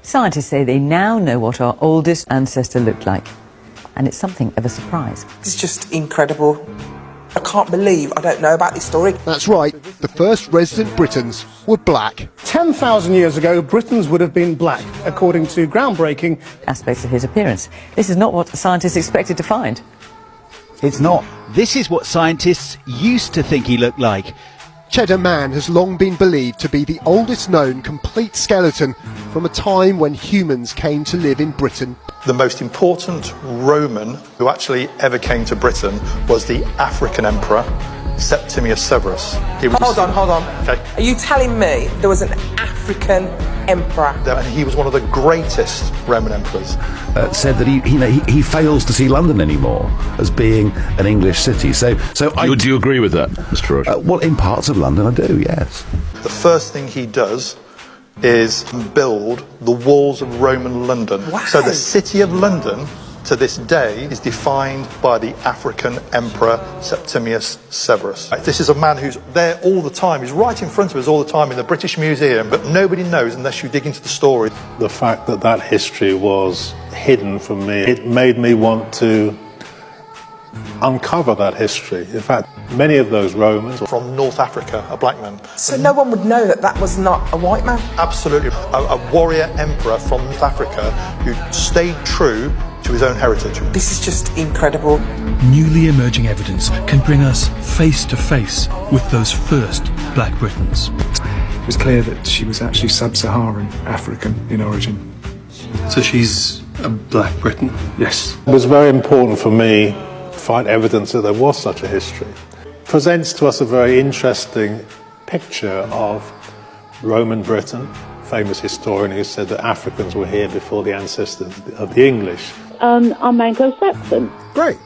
Scientists say they now know what our oldest ancestor looked like, and it's something of a surprise. It's just incredible. I can't believe I don't know about this story. That's right, the first resident Britons were black. 10,000 years ago, Britons would have been black, according to groundbreaking Aspects of his appearance. This is not what scientists expected to find. It's not. This is what scientists used to think he looked like. Cheddar Man has long been believed to be the oldest known complete skeleton from a time when humans came to live in Britain. The most important Roman who actually ever came to Britain was the African emperor, Septimius Severus. Hold on. Okay. Are you telling me there was an African emperor? And he was one of the greatest Roman emperors. Said that he fails to see London anymore as being an English city. So do you agree with that, Mr. Roger? Well, in parts of London I do, yes. The first thing he does is build the walls of Roman London. Wow. So the city of London to this day is defined by the African emperor Septimius Severus. This is a man who's there all the time. He's right in front of us all the time in the British Museum, but nobody knows unless you dig into the story. The fact that that history was hidden from me, it made me want to uncover that history. In fact, many of those Romans From North Africa, a black man. So no one would know that that was not a white man? Absolutely. A warrior emperor from North Africa who stayed true to his own heritage. This is just incredible. Newly emerging evidence can bring us face to face with those first Black Britons. It was clear that she was actually sub-Saharan African in origin. So she's a Black Briton? Yes. It was very important for me to find evidence that there was such a history. It presents to us a very interesting picture of Roman Britain. Famous historian who said that Africans were here before the ancestors of the English. I'm Anglo-Saxon. Great.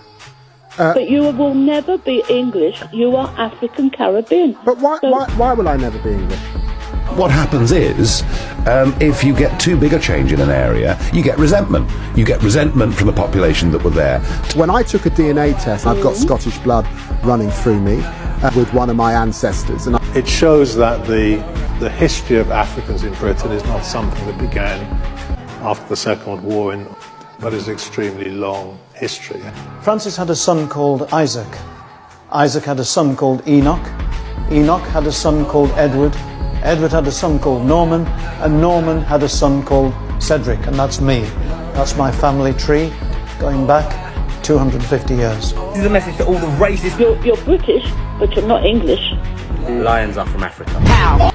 But you will never be English. You are African Caribbean. But why will I never be English? What happens is, if you get too big a change in an area, you get resentment. You get resentment from the population that were there. When I took a DNA test, I've got Scottish blood running through me with one of my ancestors. And It shows that the history of Africans in Britain is not something that began after the Second World War, but is an extremely long history. Francis had a son called Isaac. Isaac had a son called Enoch. Enoch had a son called Edward. Edward had a son called Norman, and Norman had a son called Cedric, and that's me. That's my family tree, going back 250 years. This is a message to all the racists. You're British, but you're not English. Lions are from Africa.